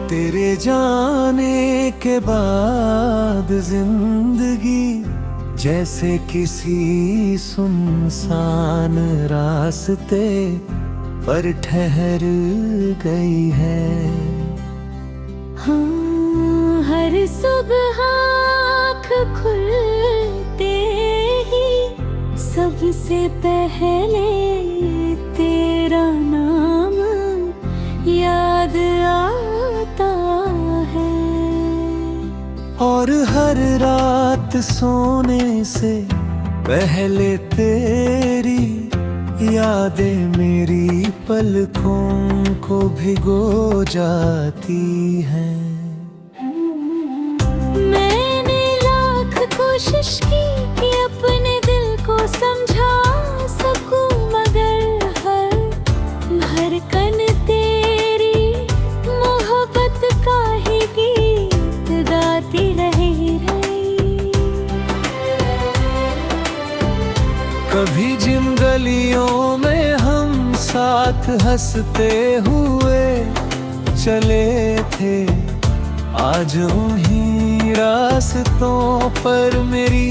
तेरे जाने के बाद जिंदगी जैसे किसी सुनसान रास्ते पर ठहर गई है। हाँ, हर सुबह आँख खुलते ही सबसे पहले तेरा नाम याद आता है। और हर रात सोने से पहले तेरी यादें मेरी पलकों को भिगो जाती हैं। मैंने लाख कोशिश की कि अपने दिल को समझा सकूं, मगर हर धड़कन तेरी मोहब्बत का ही गीत गाती रही। कभी जिन गलियों में हम साथ हंसते हुए चले थे, आज उन्हीं रास्तों पर मेरी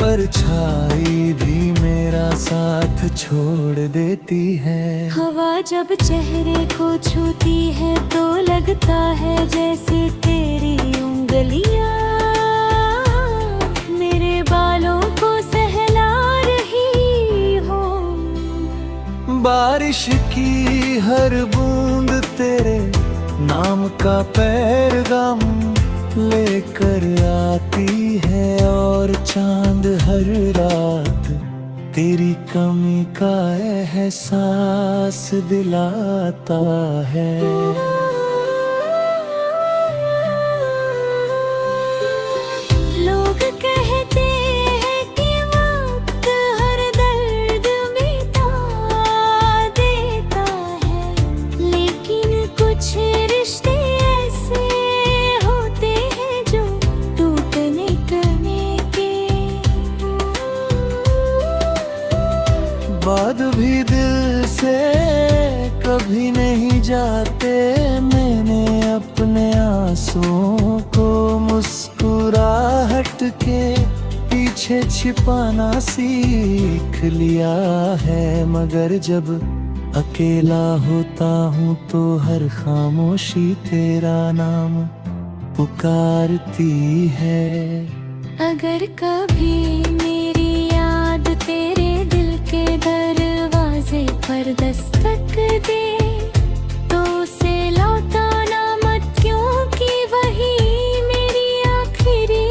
परछाई भी मेरा साथ छोड़ देती है। हवा जब चेहरे को छूती है तो लगता है जैसे तेरी उंगलियां मेरे बालों को सहला रही हो। बारिश की हर बूंद तेरे नाम का पैगाम लेकर आती है, और चांद हर रात तेरी कमी का एहसास दिलाता है। लोग कहते हैं कि वक्त हर दर्द मिटा देता है, लेकिन कुछ रिश्ते ऐसे होते हैं जो टूटने करने के बाद भी दिल से कभी नहीं जाते। मैंने अपने आंसुओं को मुस्कुराहट के पीछे छिपाना सीख लिया है, मगर जब अकेला होता हूँ तो हर खामोशी तेरा नाम पुकारती है। अगर कभी मेरी याद तेरे दिल के दरवाजे पर दस्तक दे तो उसे लौटाना मत, क्योंकि वही मेरी आखिरी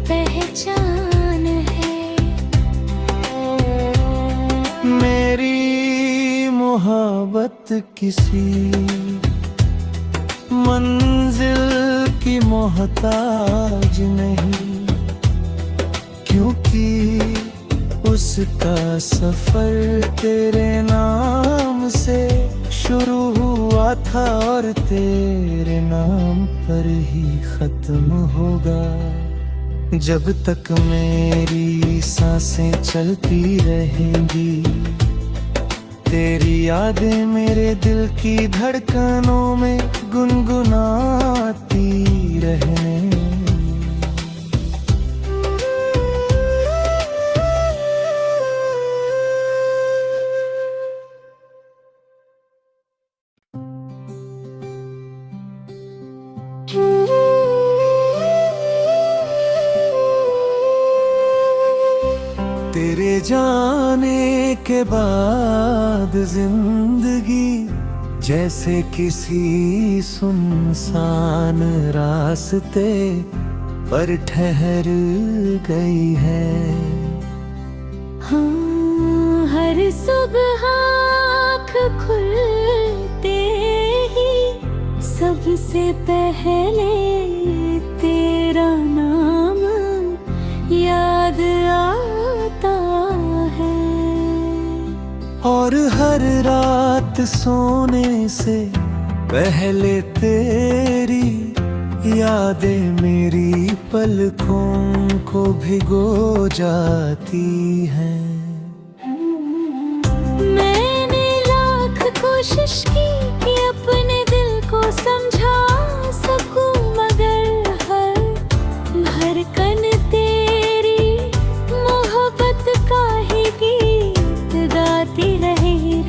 पहचान है। मेरी मोहब्बत किसी मंजिल की मोहताज नहीं, क्योंकि उसका सफर तेरे नाम से शुरू हुआ था और तेरे नाम पर ही खत्म होगा। जब तक मेरी सांसें चलती रहेंगी तेरी यादें मेरे दिल की धड़कनों में गुनगुनाती रहने। तेरे जाने के बाद जिंदगी जैसे किसी सुनसान रास्ते पर ठहर गई है। हाँ, हर सुबह आँख खुलते ही सबसे पहले तेरा नाम याद आता है। और हर रात सोने से पहले तेरी यादें मेरी पलकों को भिगो जाती हैं। कोशिश की कि अपने दिल को समझा सकूं, मगर हर धड़कन तेरी मोहब्बत का ही गीत गाती रही।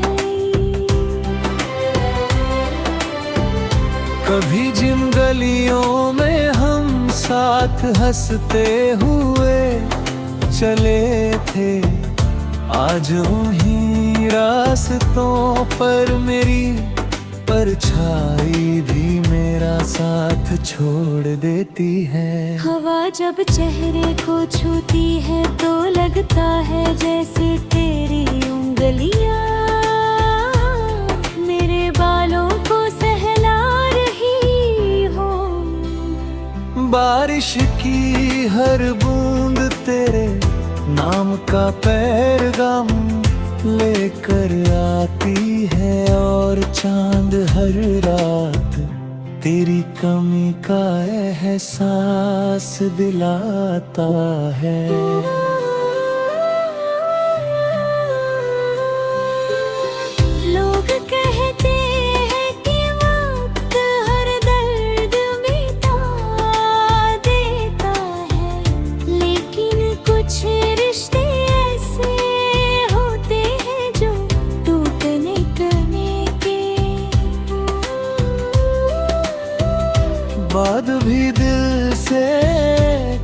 कभी जिन गलियों में हम साथ हंसते हुए चले थे, आज उन्हीं रास्तों पर मेरी परछाई भी मेरा साथ छोड़ देती है। हवा जब चेहरे को छूती है तो लगता है जैसे तेरी उंगलियां मेरे बालों को सहला रही हो। बारिश की हर बूंद तेरे नाम का पैगाम लेकर आती है, और चांद हर रात तेरी कमी का एहसास दिलाता है। लोग कहते हैं कि वक्त हर दर्द मिटा देता है, लेकिन कुछ रिश्ते ऐसे होते हैं जो टूटने के बाद भी दिल से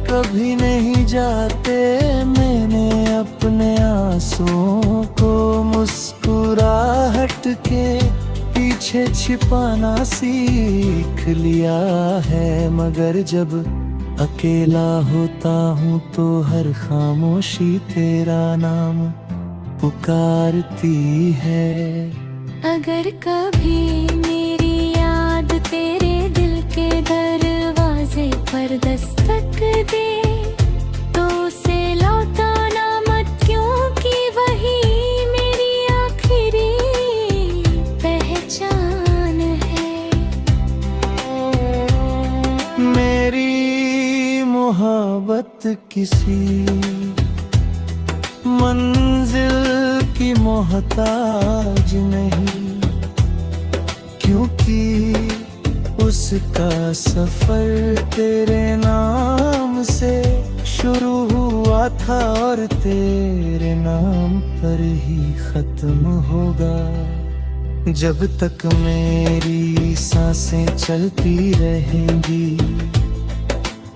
कभी नहीं जाते। मैंने अपने आंसुओं को मुस्कुराहट के पीछे छिपाना सीख लिया है, मगर जब अकेला होता हूँ तो हर खामोशी तेरा नाम पुकारती है। अगर कभी मेरी याद तेरे दिल के दरवाजे पर दस्तक दे तो उसे लौटाना मत, क्योंकि वही मेरी आखिरी पहचान है। मेरी मोहब्बत किसी मंजिल की मोहताज नहीं, क्योंकि उसका सफर तेरे नाम से शुरू हुआ था और तेरे नाम पर ही खत्म होगा। जब तक मेरी सांसें चलती रहेंगी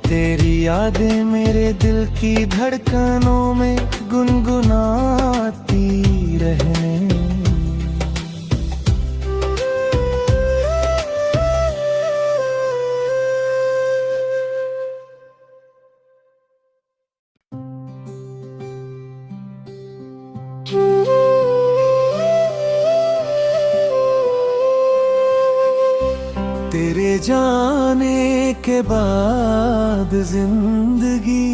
तेरी यादें मेरे दिल की धड़कनों में गुनगुनाती रहने। तेरे जाने के बाद जिंदगी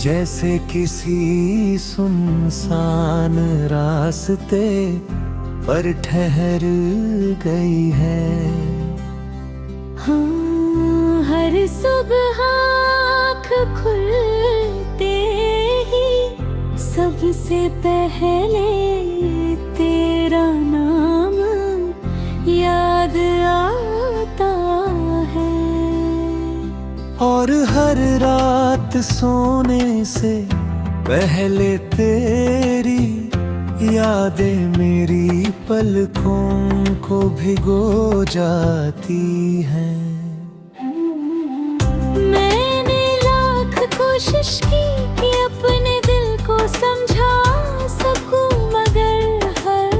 जैसे किसी सुनसान रास्ते पर ठहर गई है। हाँ, हर सुबह आँख खुलते ही सबसे पहले तेरा नाम याद आता है, और हर रात सोने से पहले तेरी यादें मेरी पलकों को भिगो जाती हैं। मैंने लाख कोशिश की कि अपने दिल को समझा सकूं, मगर हर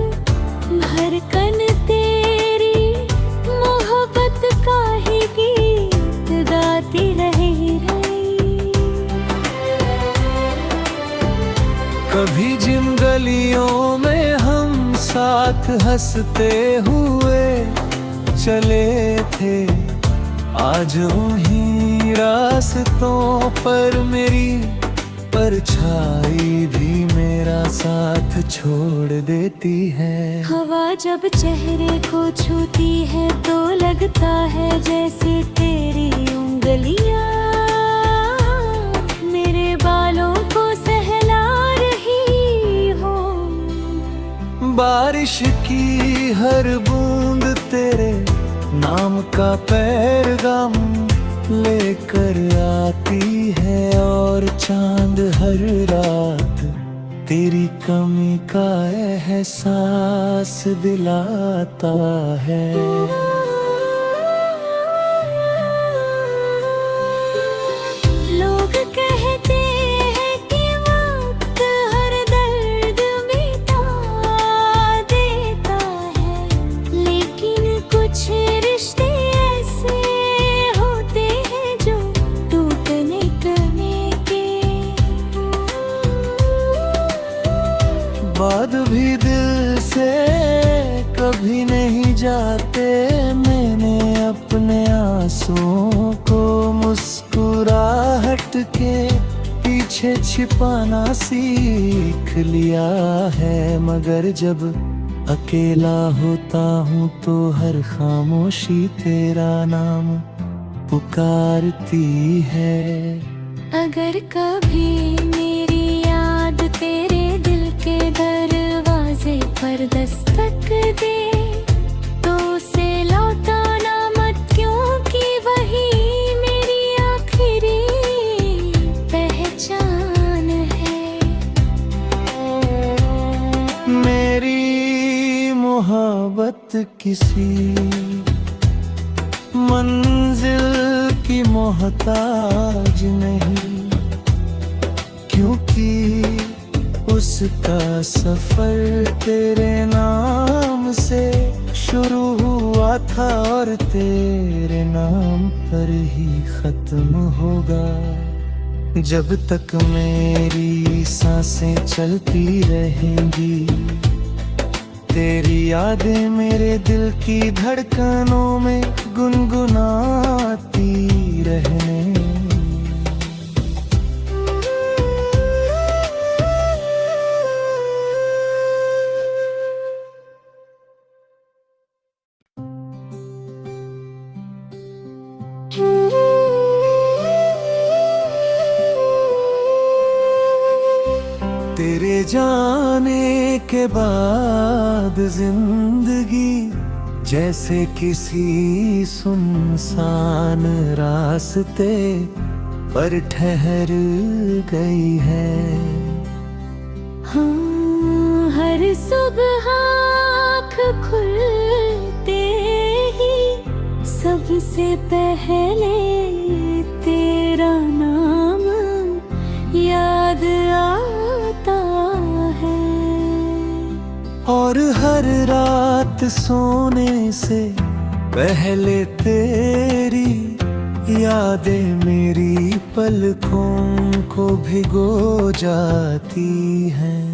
धड़कन तेरी मोहब्बत का ही गीत गाती रही। कभी जिन गलियों में हम साथ हंसते हुए चले थे, आज उन्हीं रास्तों पर मेरी परछाई भी मेरा साथ छोड़ देती है। हवा जब चेहरे को छूती है तो लगता है जैसे तेरी उंगलियां मेरे बालों को सहला रही हो। बारिश की हर बूंद तेरे नाम का पैगाम लेकर आती है, और चांद हर रात तेरी कमी का एहसास दिलाता है। लोग कहते हैं कि वक्त हर दर्द मिटा देता है, लेकिन कुछ रिश्ते ऐसे होते हैं जो टूटने टूटने के बाद भी दिल से कभी नहीं जाते। मैंने अपने आंसुओं को मुस्कुराहट के पीछे छिपाना सीख लिया है, मगर जब अकेला होता हूँ तो हर खामोशी तेरा नाम पुकारती है। अगर कभी मेरी याद तेरे दिल के दरवाजे पर दस्तक दे तो उसे लौटाना मत, क्योंकि वही मेरी आखिरी पहचान है। मेरी मोहब्बत किसी मंजिल की मोहताज नहीं, क्योंकि उसका सफर तेरे नाम से शुरू हुआ था और तेरे नाम पर ही खत्म होगा। जब तक मेरी सांसें चलती रहेंगी तेरी यादें मेरे दिल की धड़कनों में गुनगुनाती रहने। तेरे जाने के बाद जिंदगी जैसे किसी सुनसान रास्ते पर ठहर गई है। हाँ, हर सुबह आँख खुलते ही सबसे पहले तेरा नाम याद आता है, और हर रात सोने से पहले तेरी यादें मेरी पलकों को भिगो जाती हैं।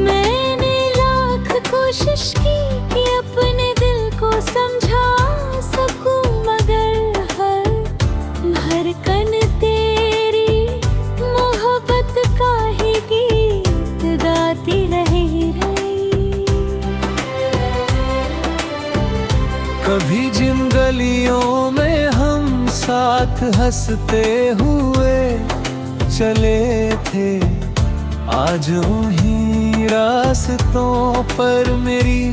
मैंने लाख कोशिश की कि अपने दिल को समझा सकूं, मगर हर धड़कन तेरी मोहब्बत का ही गीत गाती रही। कभी जिन गलियों में हम साथ हंसते हुए चले थे, आज उन्हीं रास्तों पर मेरी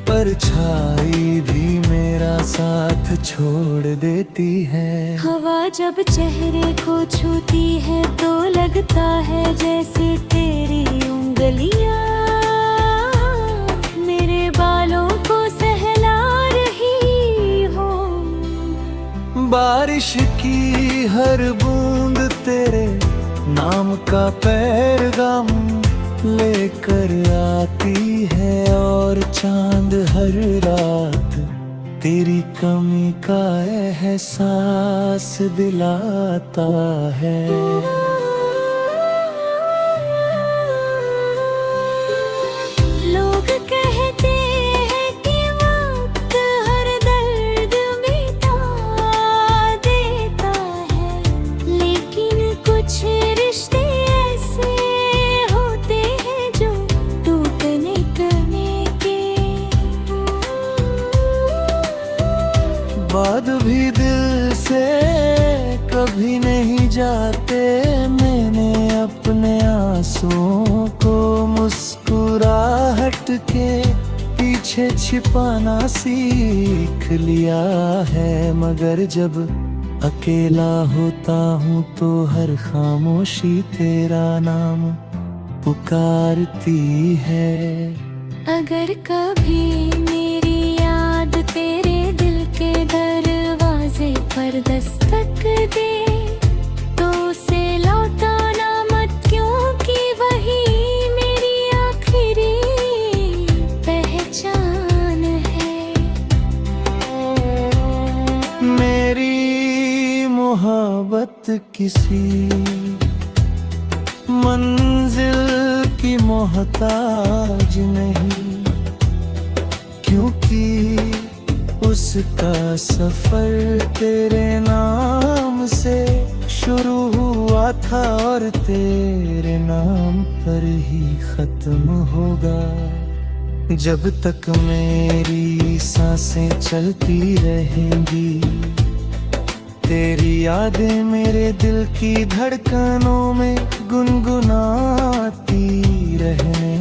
परछाई भी मेरा साथ छोड़ देती है। हवा जब चेहरे को छूती है तो लगता है जैसे तेरी उंगलियां मेरे बालों को सहला रही हो। बारिश की हर बूंद तेरे नाम का पैगाम लेकर आती है, और चांद हर रात तेरी कमी का एहसास दिलाता है। लोग कहते हैं कि वक्त हर दर्द मिटा देता है, लेकिन कुछ रिश्ते ऐसे होते हैं जो टूटने टूटने के बाद भी दिल से कभी नहीं जाते। के पीछे छिपाना सीख लिया है, मगर जब अकेला होता हूँ तो हर खामोशी तेरा नाम पुकारती है। अगर कभी मेरी याद तेरे दिल के दरवाजे पर दस्तक दे तो उसे लौटाना मत, क्योंकि वही मेरी आखिरी पहचान है। मेरी मोहब्बत किसी मंजिल की मोहताज नहीं, क्योंकि उसका सफर तेरे नाम से शुरू हुआ था और तेरे नाम पर ही खत्म होगा। जब तक मेरी सांसें चलती रहेंगी, तेरी यादें मेरे दिल की धड़कनों में गुनगुनाती रहने